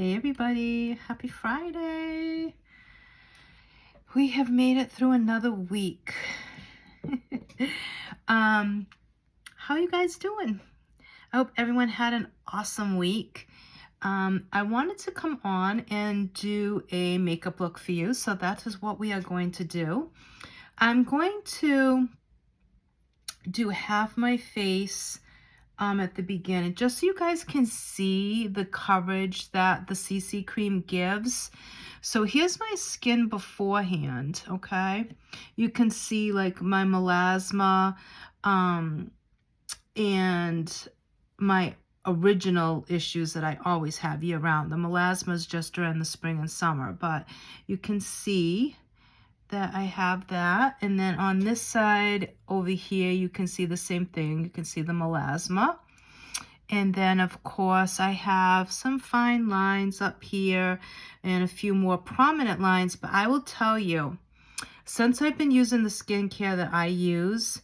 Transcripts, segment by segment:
Hey everybody, happy Friday. We have made it through another week. um, how are you guys doing? I hope everyone had an awesome week. I wanted to come on and do a makeup look for you, so that is what we are going to do. I'm going to do half my face at the beginning, just so you guys can see the coverage that the CC cream gives. So here's my skin beforehand, okay? You can see like my melasma and my original issues that I always have year round. The melasma is just during the spring and summer, but you can see that I have that. And then on this side over here, you can see the same thing. You can see the melasma. And then, of course, I have some fine lines up here and a few more prominent lines. But I will tell you, since I've been using the skincare that I use,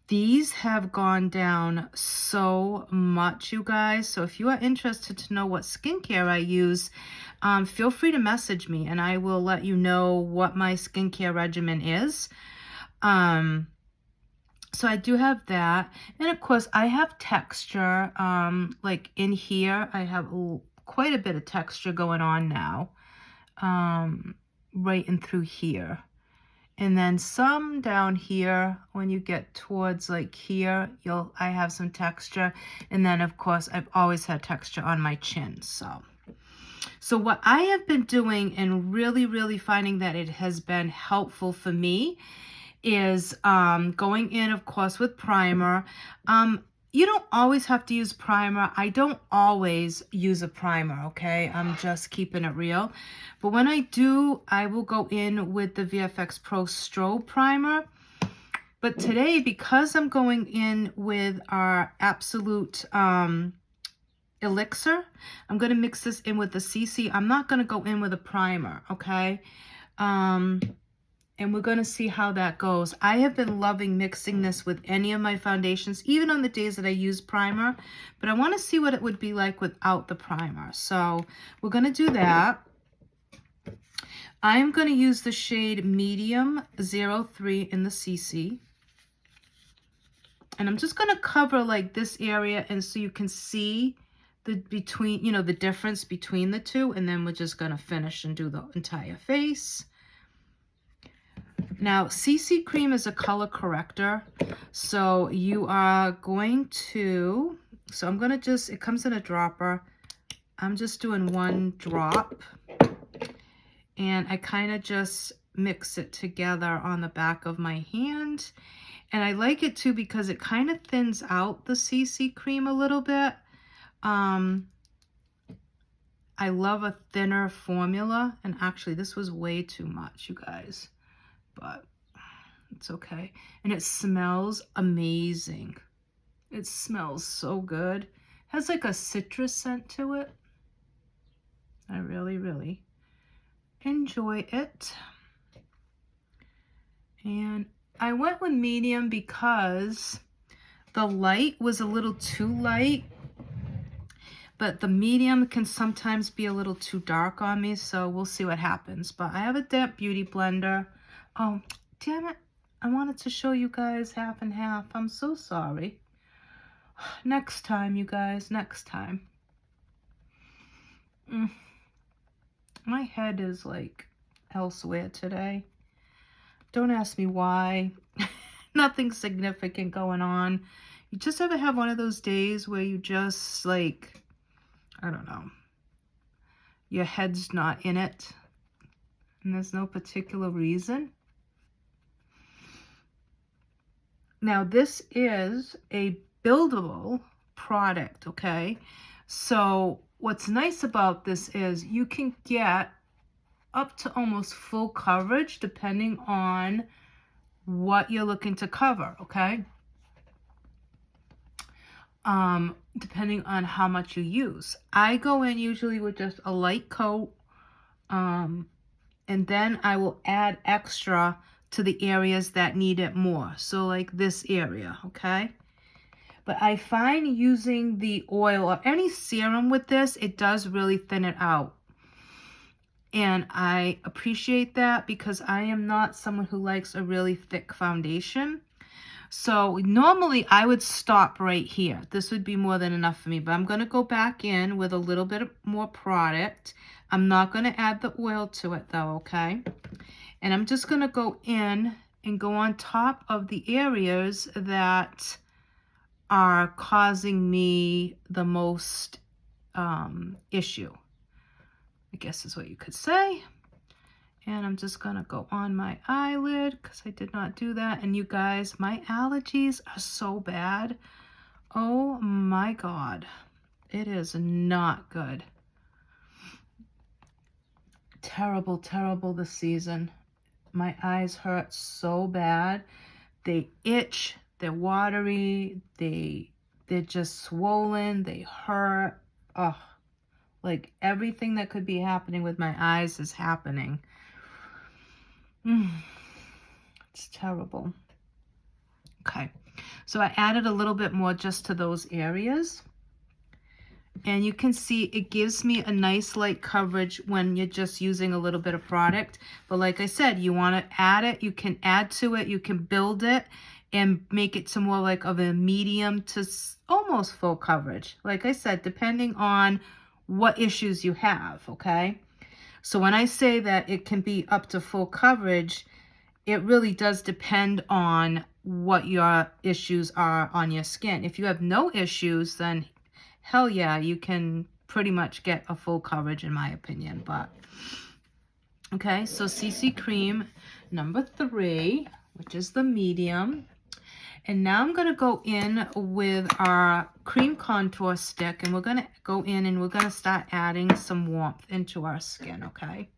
these have gone down so much, you guys. So if you are interested to know what skincare I use, feel free to message me and I will let you know what my skincare regimen is. So I do have that. And of course, I have texture. Like in here, I have quite a bit of texture going on now. Right in through here. And then some down here, when you get towards like here, I have some texture. And then of course, I've always had texture on my chin, So what I have been doing and really finding that it has been helpful for me is going in, of course, with primer. You don't always have to use primer. I don't always use a primer, okay? I'm just keeping it real. But when I do, I will go in with the VFX Pro Strobe Primer. But today, because I'm going in with our Absolute Elixir, I'm going to mix this in with the CC. I'm not going to go in with a primer, okay? And we're going to see how that goes. I have been loving mixing this with any of my foundations, even on the days that I use primer. But I want to see what it would be like without the primer. So we're going to do that. I'm going to use the shade Medium 03 in the CC. And I'm just going to cover like this area, and so you can see the the difference between the two. And then we're just going to finish and do the entire face. Now, CC cream is a color corrector, so you are going to, so I'm going to just, it comes in a dropper. I'm just doing one drop, and I kind of just mix it together on the back of my hand. And I like it too because it kind of thins out the CC cream a little bit. I love a thinner formula, and actually this was way too much, you guys. But it's okay. And it smells amazing. It smells so good. It has like a citrus scent to it. I really enjoy it. And I went with medium because the light was a little too light, but the medium can sometimes be a little too dark on me, so we'll see what happens. But I have a damp beauty blender. Oh, damn it. I wanted to show you guys half and half. I'm so sorry. Next time, you guys. Next time. My head is like elsewhere today. Don't ask me why. Nothing significant going on. You just ever have one of those days where you just like, I don't know, your head's not in it, and there's no particular reason. Now, this is a buildable product, okay? So what's nice about this is you can get up to almost full coverage depending on what you're looking to cover, okay? Depending on how much you use. I go in usually with just a light coat, and then I will add extra to the areas that need it more. So like this area, okay? But I find using the oil or any serum with this, it does really thin it out. And I appreciate that because I am not someone who likes a really thick foundation. So normally I would stop right here. This would be more than enough for me, but I'm going to go back in with a little bit more product. I'm not going to add the oil to it though, okay? And I'm just going to go in and go on top of the areas that are causing me the most issue, I guess is what you could say. And I'm just going to go on my eyelid because I did not do that. And you guys, my allergies are so bad. Oh my God. It is not good. Terrible, terrible this season. My eyes hurt so bad. They itch. They're watery. They're just swollen. They hurt. Oh, like everything that could be happening with my eyes is happening. It's terrible. Okay, so I added a little bit more just to those areas. And you can see it gives me a nice light coverage when you're just using a little bit of product. But like I said, you want to add it, you can add to it, you can build it and make it to more like of a medium to almost full coverage. Like I said, depending on what issues you have, okay? So when I say that it can be up to full coverage, it really does depend on what your issues are on your skin. If you have no issues, then hell yeah, you can pretty much get a full coverage in my opinion. But okay, so CC cream number 3, which is the medium. And now I'm going to go in with our cream contour stick, and we're going to go in and we're going to start adding some warmth into our skin, okay?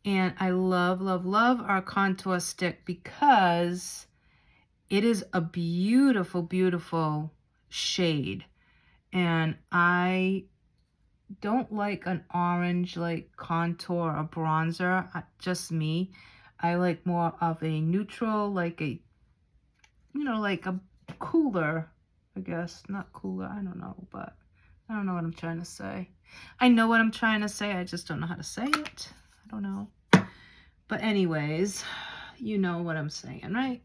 And I love, love, love our contour stick because it is a beautiful, beautiful shade. And I don't like an orange like contour or bronzer, just me. I like more of a neutral, like a, you know, like a cooler, I guess. Not cooler, I don't know, but I don't know what I'm trying to say. I know what I'm trying to say, I just don't know how to say it. I don't know. But anyways, you know what I'm saying, right?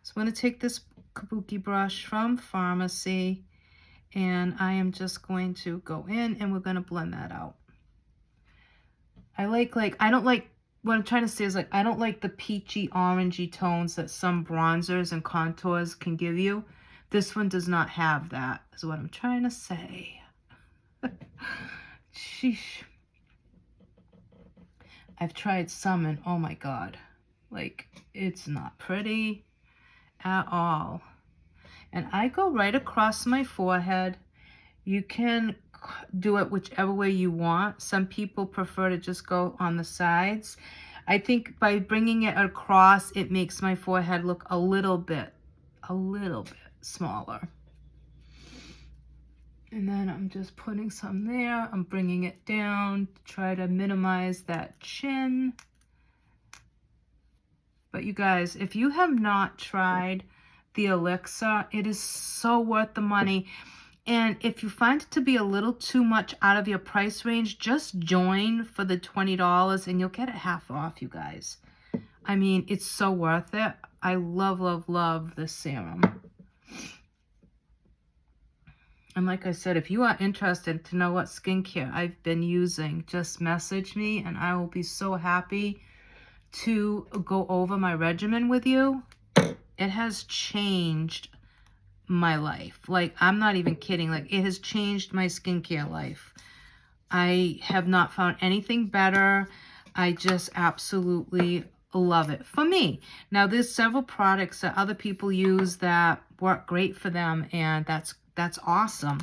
So I'm going to take this kabuki brush from Pharmacy, and I am just going to go in and we're going to blend that out. I don't like, what I'm trying to say is like, I don't like the peachy orangey tones that some bronzers and contours can give you. This one does not have that, is what I'm trying to say. Sheesh. I've tried some and oh my God, like it's not pretty at all. And I go right across my forehead. You can do it whichever way you want. Some people prefer to just go on the sides. I think by bringing it across, it makes my forehead look a little bit smaller. And then I'm just putting some there. I'm bringing it down to try to minimize that chin. But you guys, if you have not tried the Elixir, it is so worth the money. And if you find it to be a little too much out of your price range, just join for the $20 and you'll get it half off, you guys. I mean, it's so worth it. I love, love, love this serum. And like I said, if you are interested to know what skincare I've been using, just message me and I will be so happy to go over my regimen with you. It has changed my life. Like, I'm not even kidding. Like, it has changed my skincare life. I have not found anything better. I just absolutely love it for me. Now, there's several products that other people use that work great for them, and that's awesome.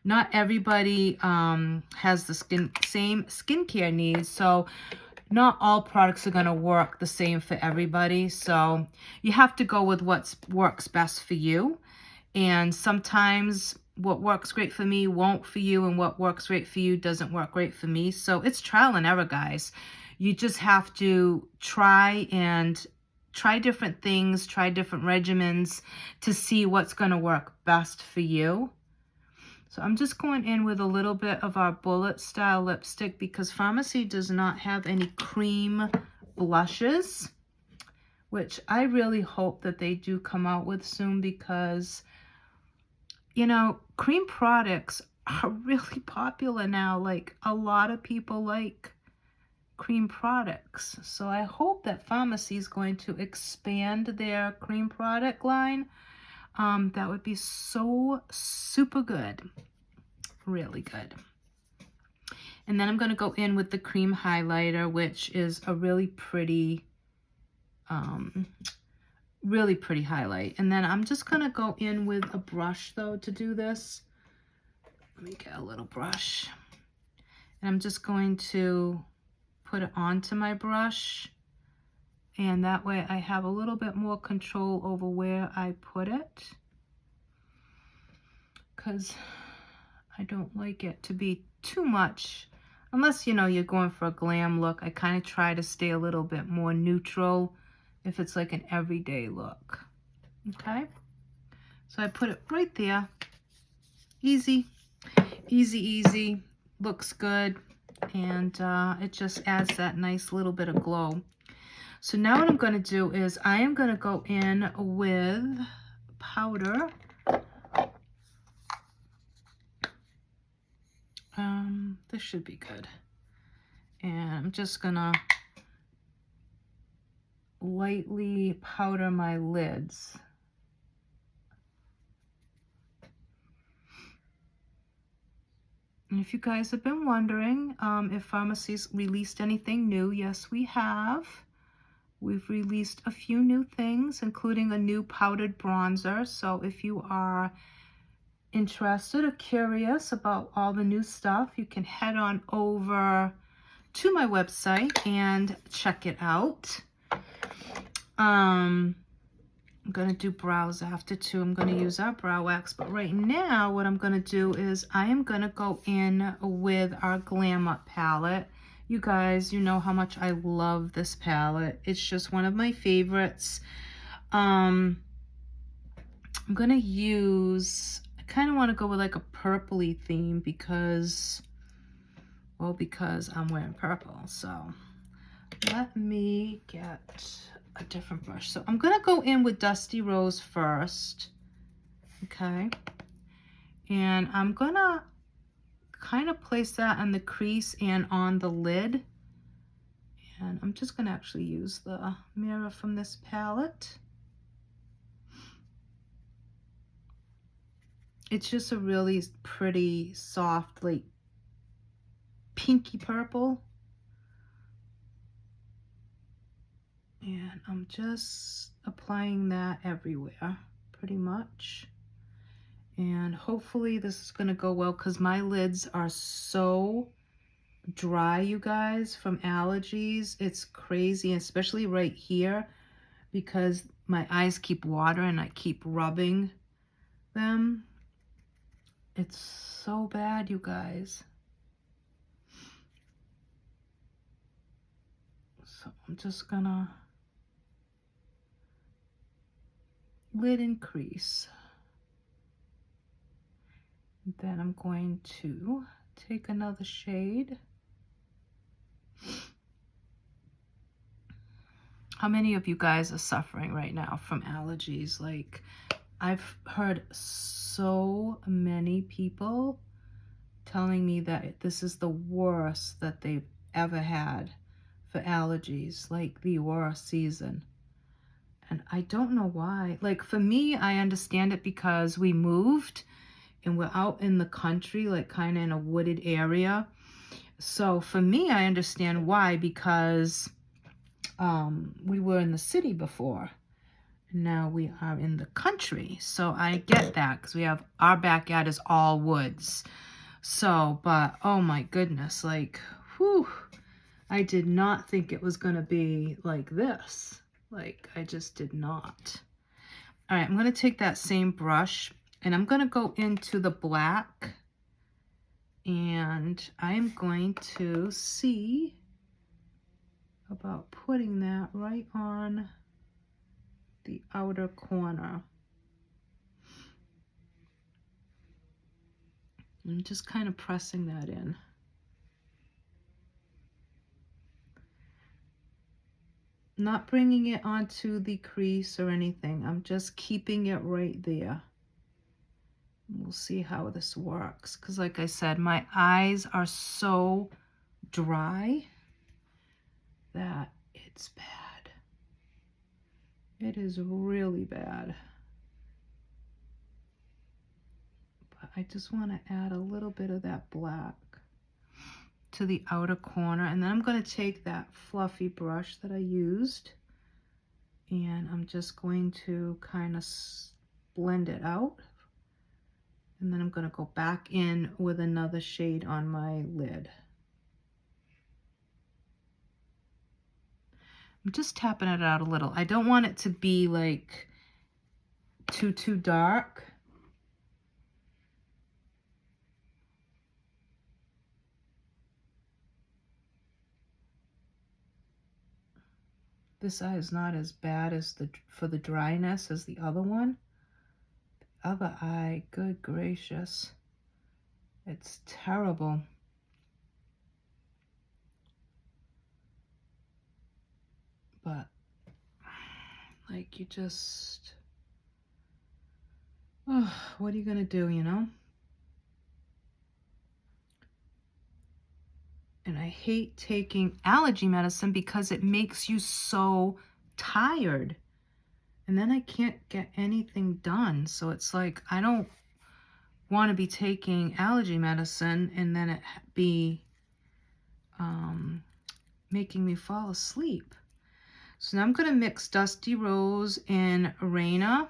Not everybody has the same skincare needs, so not all products are going to work the same for everybody. So you have to go with what works best for you. And sometimes what works great for me won't for you, and what works great for you doesn't work great for me. So it's trial and error, guys. You just have to try try different things, try different regimens to see what's going to work best for you. So I'm just going in with a little bit of our bullet style lipstick because Pharmacy does not have any cream blushes, which I really hope that they do come out with soon because, you know, cream products are really popular now. Like, a lot of people like cream products. So I hope that Pharmacy is going to expand their cream product line. That would be so super good. Really good. And then I'm going to go in with the cream highlighter, which is a really pretty highlight. And then I'm just going to go in with a brush though to do this. Let me get a little brush. And I'm just going to put it onto my brush. And that way I have a little bit more control over where I put it. Because I don't like it to be too much. Unless, you know, you're going for a glam look. I kind of try to stay a little bit more neutral if it's like an everyday look. Okay? So I put it right there. Easy. Easy, easy. Looks good. And it just adds that nice little bit of glow. So now what I'm going to do is I am going to go in with powder. This should be good. And I'm just going to lightly powder my lids. And if you guys have been wondering if Pharmacy's released anything new, yes, we have. We've released a few new things, including a new powdered bronzer. So if you are interested or curious about all the new stuff, you can head on over to my website and check it out. I'm going to do brows after too. I'm going to use our brow wax. But right now, what I'm going to do is I am going to go in with our Glam Up palette. You guys, you know how much I love this palette. It's just one of my favorites. I'm going to use, I kind of want to go with like a purpley theme because, well, because I'm wearing purple. So let me get a different brush. So I'm going to go in with Dusty Rose first. Okay. And I'm going to kind of place that on the crease and on the lid. And I'm just going to actually use the mirror from this palette. It's just a really pretty, soft, like pinky purple. And I'm just applying that everywhere, pretty much. And hopefully this is going to go well because my lids are so dry, you guys, from allergies. It's crazy, especially right here because my eyes keep watering. I keep rubbing them. It's so bad, you guys. So I'm just gonna lid increase. Then I'm going to take another shade. How many of you guys are suffering right now from allergies? Like, I've heard so many people telling me that this is the worst that they've ever had for allergies, like the worst season. And I don't know why. Like, for me, I understand it because we moved and we're out in the country, like kind of in a wooded area. So for me, I understand why, because we were in the city before. Now we are in the country. So I get that because we have, our backyard is all woods. So, but oh my goodness, like, whew, I did not think it was going to be like this. Like, I just did not. All right, I'm going to take that same brush and I'm going to go into the black and I'm going to see about putting that right on the outer corner. I'm just kind of pressing that in. Not bringing it onto the crease or anything. I'm just keeping it right there. We'll see how this works. Because like I said, my eyes are so dry that it's bad. It is really bad. But I just want to add a little bit of that black to the outer corner. And then I'm going to take that fluffy brush that I used. And I'm just going to kind of blend it out. And then I'm going to go back in with another shade on my lid. I'm just tapping it out a little. I don't want it to be like too dark. This eye is not as bad as for the dryness as the other one. The other eye, good gracious, it's terrible. But like, you just, oh, what are you gonna do, you know? And I hate taking allergy medicine because it makes you so tired. And then I can't get anything done. So it's like, I don't want to be taking allergy medicine and then it be making me fall asleep. So now I'm going to mix Dusty Rose and Arena.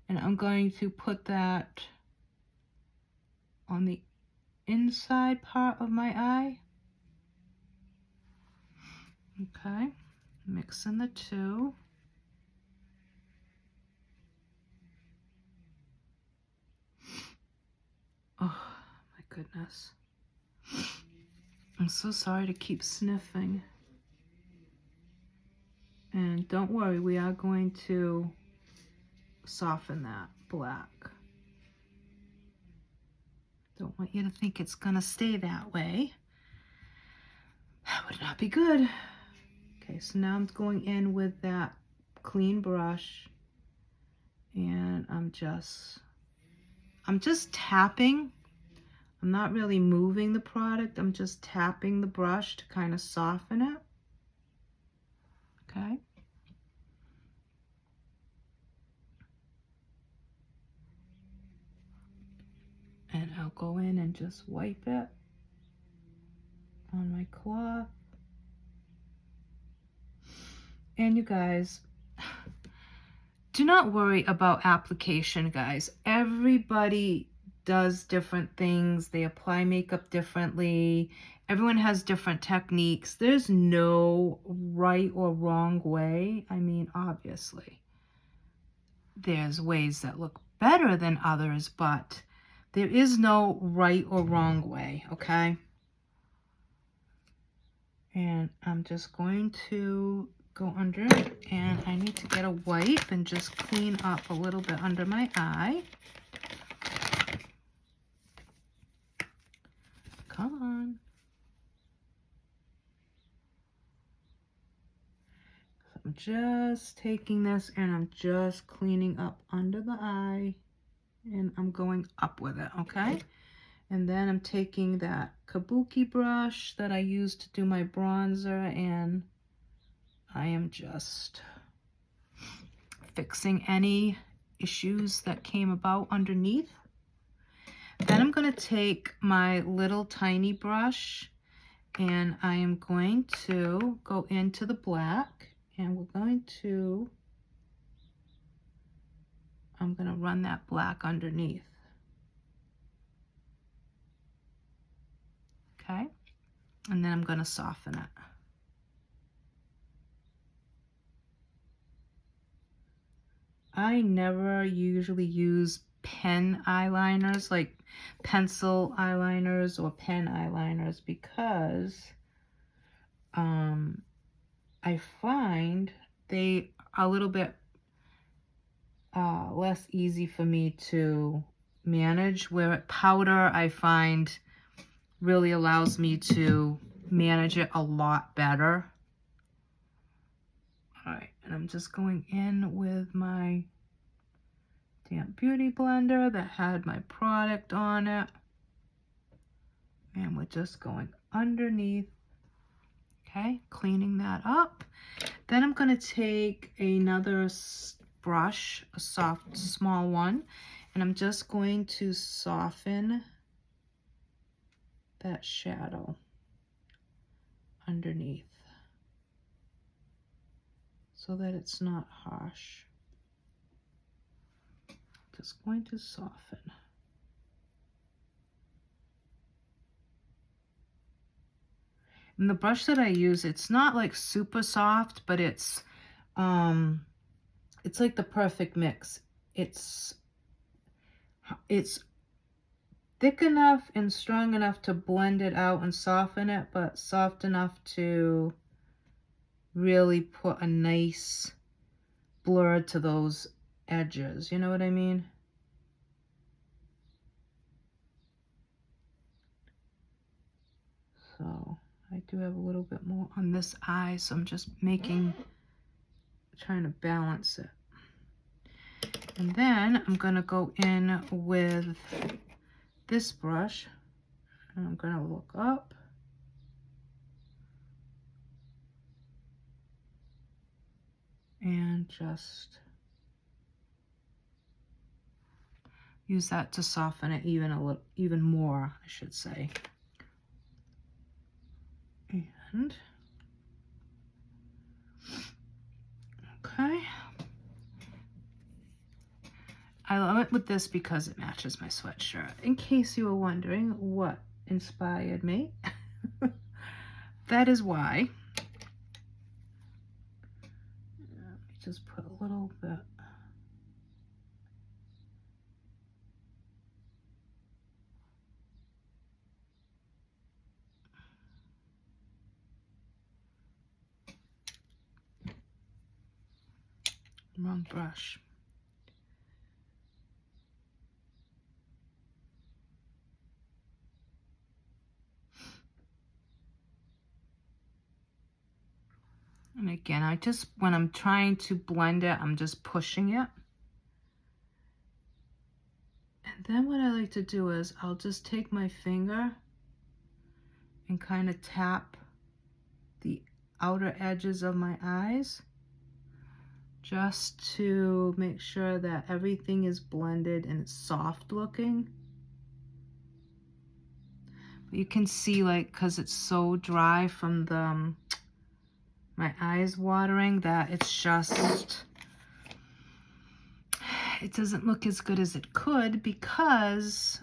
And I'm going to put that on the inside part of my eye. Okay, mixing the two. Oh my goodness. I'm so sorry to keep sniffing. And don't worry, we are going to soften that black. Don't want you to think it's gonna stay that way. That would not be good. Okay, so now I'm going in with that clean brush and I'm just tapping. I'm not really moving the product. I'm just tapping the brush to kind of soften it. Okay. And I'll go in and just wipe it on my cloth. And you guys, do not worry about application, guys. Everybody does different things. They apply makeup differently. Everyone has different techniques. There's no right or wrong way. I mean, obviously, there's ways that look better than others, but there is no right or wrong way, okay? And I'm just going to go under it, and I need to get a wipe and just clean up a little bit under my eye. Come on. So I'm just taking this and I'm just cleaning up under the eye, and I'm going up with it, okay? And then I'm taking that Kabuki brush that I used to do my bronzer, and I am just fixing any issues that came about underneath. Then I'm going to take my little tiny brush and I am going to go into the black, and I'm going to run that black underneath. Okay, and then I'm going to soften it. I never usually use pen eyeliners, like pencil eyeliners or pen eyeliners, because I find they are a little bit less easy for me to manage. Where powder, I find, really allows me to manage it a lot better. All right, and I'm just going in with my damp beauty blender that had my product on it. And we're just going underneath, okay, cleaning that up. Then I'm going to take another brush, a soft, small one, and I'm just going to soften that shadow underneath so that it's not harsh. Just going to soften. And the brush that I use, it's not like super soft, but it's like the perfect mix. It's thick enough and strong enough to blend it out and soften it, but soft enough to really put a nice blur to those edges. You know what I mean? So I do have a little bit more on this eye, so I'm just trying to balance it. And then I'm gonna go in with this brush, and I'm gonna look up. And just use that to soften it even more, I should say. And okay. I went with this because it matches my sweatshirt. In case you were wondering what inspired me, that is why. Let me just put a little bit. Wrong brush. And again, when I'm trying to blend it, I'm just pushing it. And then what I like to do is I'll just take my finger and kind of tap the outer edges of my eyes just to make sure that everything is blended and it's soft looking. But you can see, like, because it's so dry from the my eyes watering, that it doesn't look as good as it could because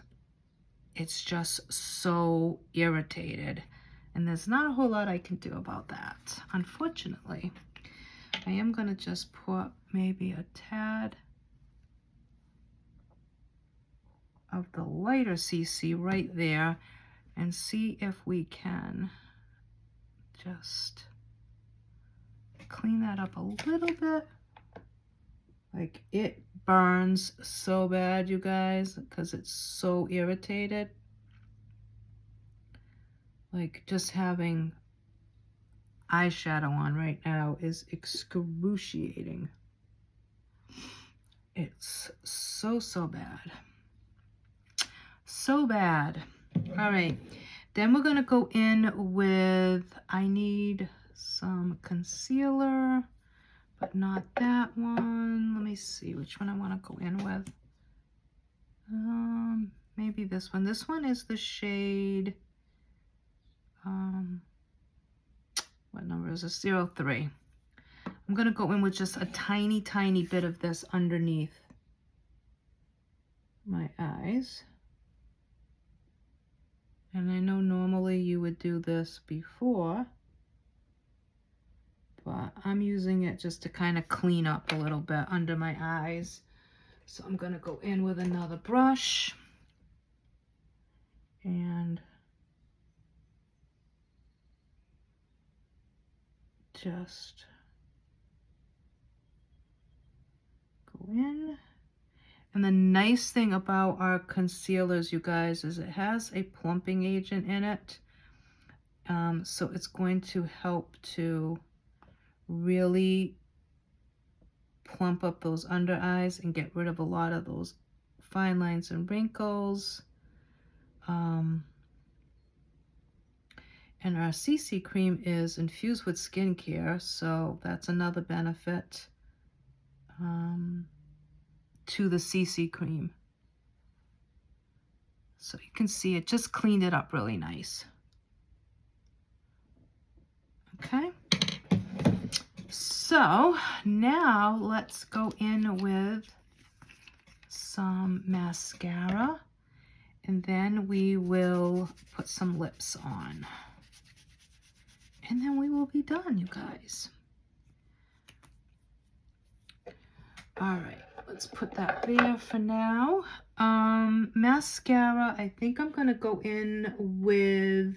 it's just so irritated. And there's not a whole lot I can do about that, unfortunately. I am going to just put maybe a tad of the lighter CC right there and see if we can just clean that up a little bit. Like, it burns so bad, you guys, because it's so irritated. Like, just having eyeshadow on right now is excruciating. It's so bad. So bad. All right. Then we're going to go in with, I need some concealer, but not that one. Let me see which one I want to go in with. Maybe this one. This one is the shade, what number is this? 03. I'm going to go in with just a tiny bit of this underneath my eyes. And I know normally you would do this before, but I'm using it just to kind of clean up a little bit under my eyes. So I'm going to go in with another brush and just go Go in. And the nice thing about our concealers, you guys, is it has a plumping agent in it. So it's going to help to really plump up those under eyes and get rid of a lot of those fine lines and wrinkles. And our CC cream is infused with skincare, so that's another benefit to the CC cream. So you can see it just cleaned it up really nice. Okay. So now let's go in with some mascara, and then we will put some lips on. And then we will be done, you guys. All right, let's put that there for now. Mascara, I think I'm gonna go in with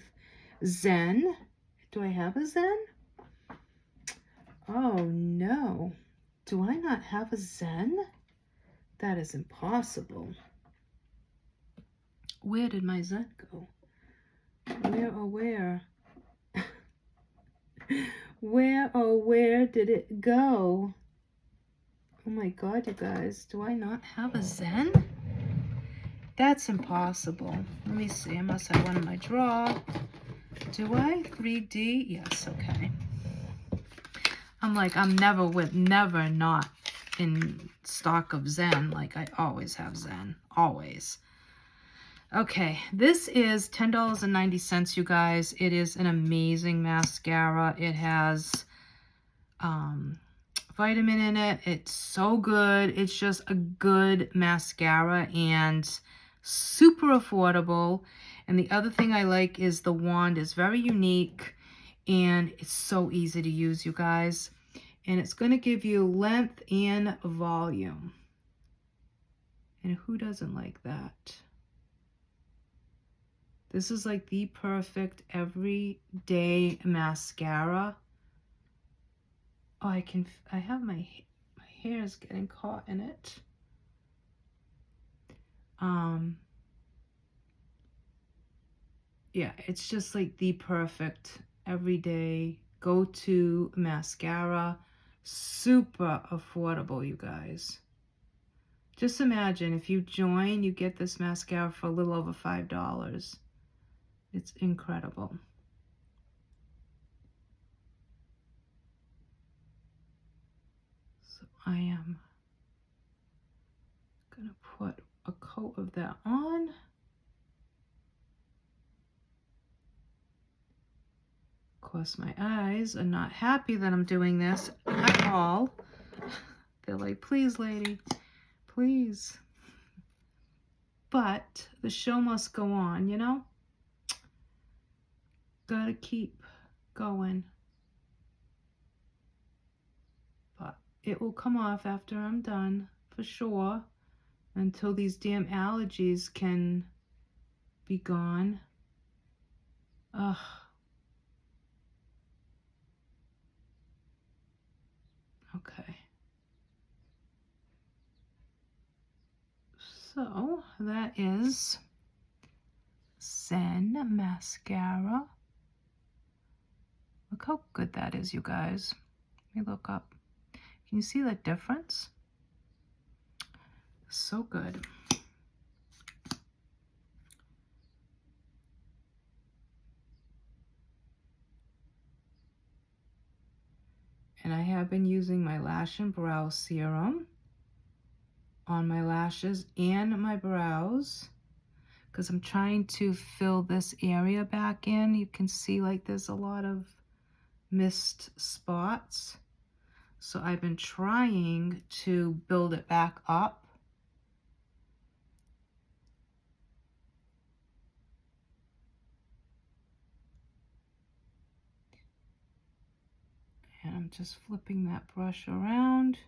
Zen. Do I have a Zen? Oh no. Do I not have a Zen? That is impossible. Where did my Zen go? Where, oh where? Where, oh where did it go? Oh my god, you guys, do I not have a Zen? That's impossible. Let me see, I must have one in my drawer. Do I? 3D? Yes, okay. I'm like, I'm never not in stock of Zen. Like, I always have Zen. Always. Okay, this is $10.90, you guys. It is an amazing mascara. It has vitamin in it. It's so good. It's just a good mascara and super affordable. And the other thing I like is the wand is very unique and it's so easy to use, you guys. And it's going to give you length and volume. And who doesn't like that? This is like the perfect everyday mascara. Oh, I have my hair is getting caught in it. Yeah, it's just like the perfect everyday go-to mascara. Super affordable, you guys. Just imagine if you join, you get this mascara for a little over $5. It's incredible. So I am gonna put a coat of that on. Of course, my eyes are not happy that I'm doing this at all. They're like, please, lady, please. But the show must go on, you know? Gotta keep going. But it will come off after I'm done, for sure, until these damn allergies can be gone. Ugh. Okay. So that is Zen mascara. Look how good that is, you guys. Let me look up. Can you see the difference? So good. And I have been using my Lash and Brow Serum on my lashes and my brows because I'm trying to fill this area back in. You can see like there's a lot of missed spots. So I've been trying to build it back up. And I'm just flipping that brush around.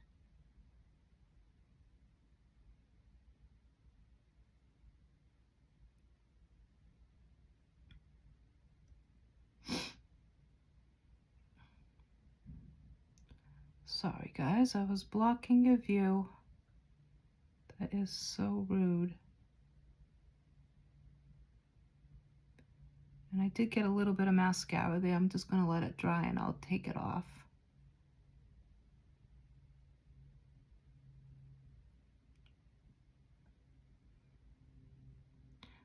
Sorry guys, I was blocking your view. That is so rude. And I did get a little bit of mascara there. I'm just going to let it dry and I'll take it off.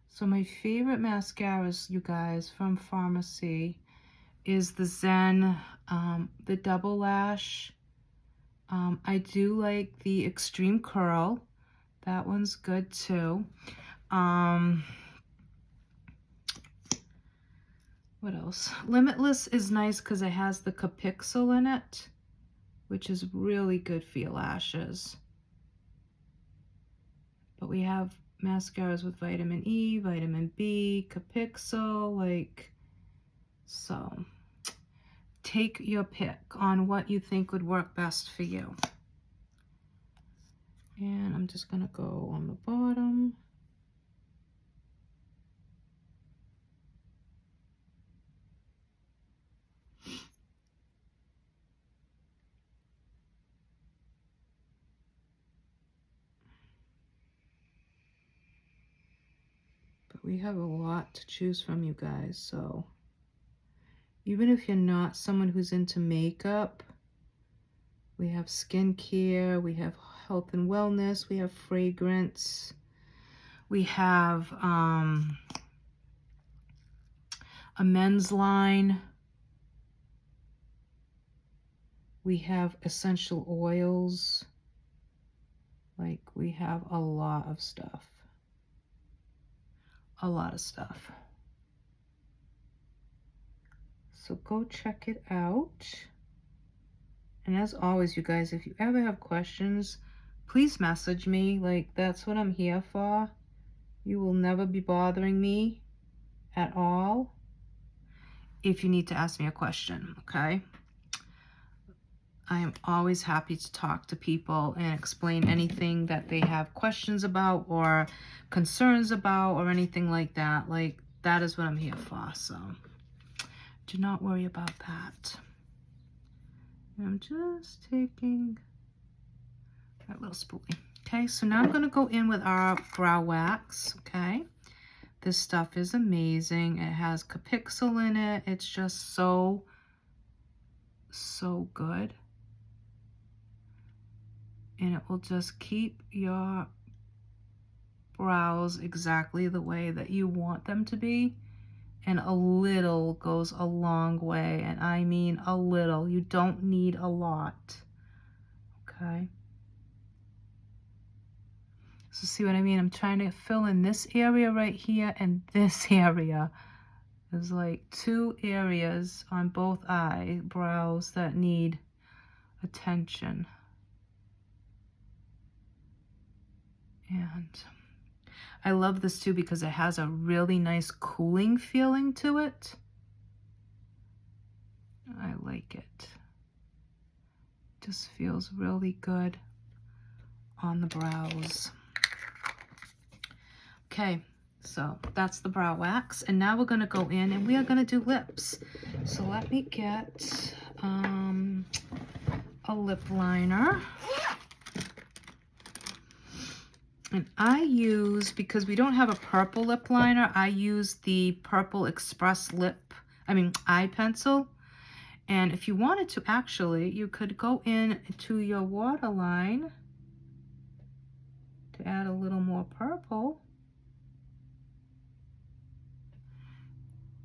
So my favorite mascaras, you guys, from Pharmacy is the Zen, the Double Lash. I do like the Extreme Curl. That one's good too. What else? Limitless is nice because it has the Capixyl in it, which is really good for your lashes. But we have mascaras with vitamin E, vitamin B, Capixyl, like, so take your pick on what you think would work best for you. And I'm just gonna go on the bottom. But we have a lot to choose from, you guys, so even if you're not someone who's into makeup, we have skincare, we have health and wellness, we have fragrance, we have a men's line, we have essential oils, like we have a lot of stuff. A lot of stuff. So go check it out. And as always, you guys, if you ever have questions, please message me. Like, that's what I'm here for. You will never be bothering me at all if you need to ask me a question, okay? I am always happy to talk to people and explain anything that they have questions about or concerns about or anything like that. Like, that is what I'm here for, so do not worry about that. I'm just taking that little spoolie. Okay, so now I'm going to go in with our brow wax, okay? This stuff is amazing. It has Capixyl in it. It's just so good. And it will just keep your brows exactly the way that you want them to be. And a little goes a long way. And I mean a little. You don't need a lot. Okay. So see what I mean? I'm trying to fill in this area right here and this area. There's like 2 areas on both eyebrows that need attention. And I love this too because it has a really nice cooling feeling to it. I like it. Just feels really good on the brows. Okay, so that's the brow wax. And now we're going to go in and we are going to do lips. So let me get a lip liner. And I use, because we don't have a purple lip liner, I use the Purple Express eye pencil. And if you wanted to, actually, you could go in to your waterline to add a little more purple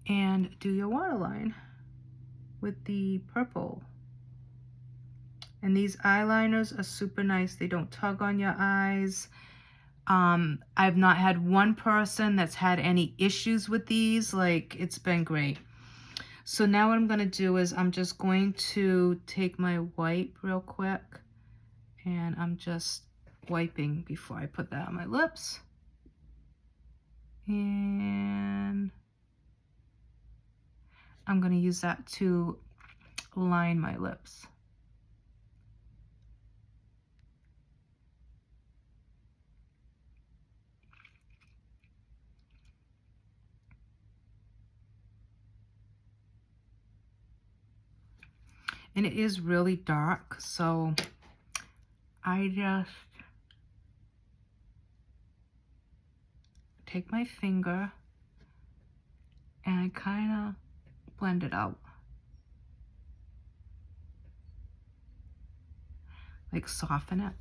and do your waterline with the purple. And these eyeliners are super nice. They don't tug on your eyes. I've not had one person that's had any issues with these. Like, it's been great. So now what I'm going to do is I'm just going to take my wipe real quick, and I'm just wiping before I put that on my lips. And I'm going to use that to line my lips. And it is really dark, so I just take my finger and I kind of blend it out. Like soften it.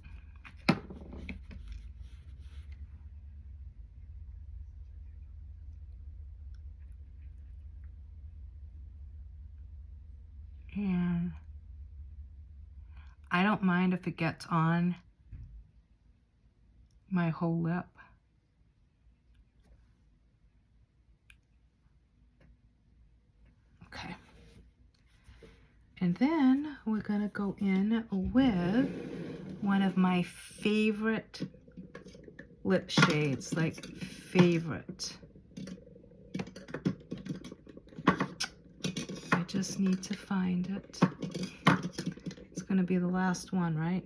And I don't mind if it gets on my whole lip. Okay. And then we're gonna go in with one of my favorite lip shades, like favorite. I just need to find it. It's gonna be the last one, right?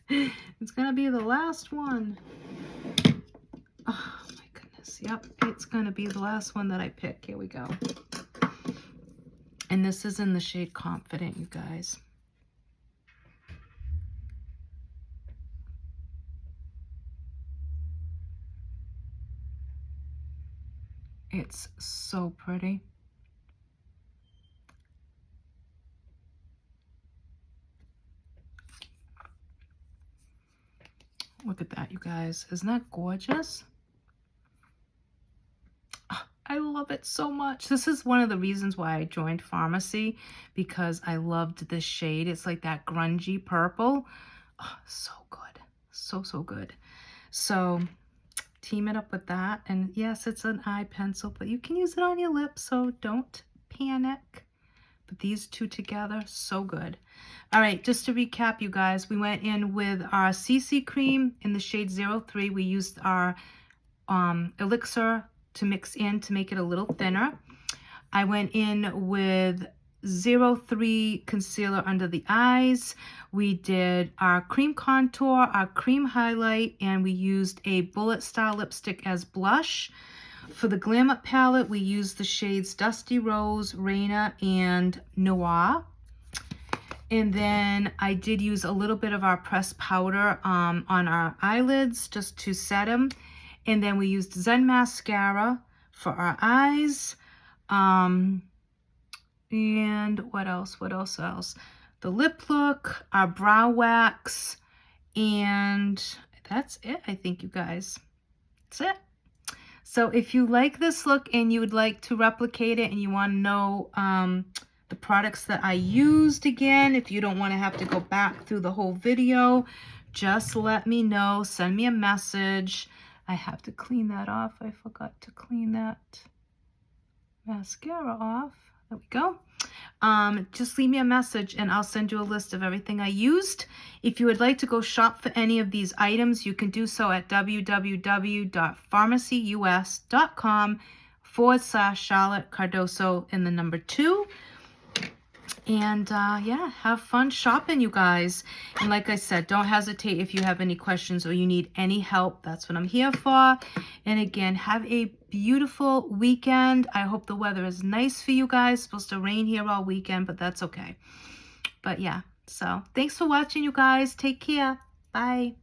It's gonna be the last one. Oh my goodness, yep, it's gonna be the last one that I pick. Here we go. And this is in the shade Confident, you guys. It's so pretty. Look at that, you guys. Isn't that gorgeous? Oh, I love it so much. This is one of the reasons why I joined Farmacy, because I loved this shade. It's like that grungy purple. Oh, so good. So, so good. So team it up with that. And yes, it's an eye pencil, but you can use it on your lips, so don't panic. But these two together, so good. All right, just to recap, you guys, we went in with our CC cream in the shade 03. We used our elixir to mix in to make it a little thinner. I went in with 03 concealer under the eyes. We did our cream contour, our cream highlight, and we used a bullet style lipstick as blush. For the Glam Up palette, we used the shades Dusty Rose, Reina, and Noir. And then I did use a little bit of our pressed powder on our eyelids just to set them. And then we used Zen Mascara for our eyes. And what else? What else? The lip look, our brow wax, and that's it, I think, you guys. That's it. So if you like this look and you would like to replicate it and you want to know the products that I used again, if you don't want to have to go back through the whole video, just let me know. Send me a message. I have to clean that off. I forgot to clean that mascara off. There we go. Just leave me a message and I'll send you a list of everything I used. If you would like to go shop for any of these items, you can do so at www.farmacyus.com/Charlotte Cardoso and the number 2. And yeah, have fun shopping, you guys. And like I said, don't hesitate if you have any questions or you need any help. That's what I'm here for. And again, have a beautiful weekend. I hope the weather is nice for you guys. It's supposed to rain here all weekend, but that's okay. But yeah, so thanks for watching, you guys. Take care. Bye.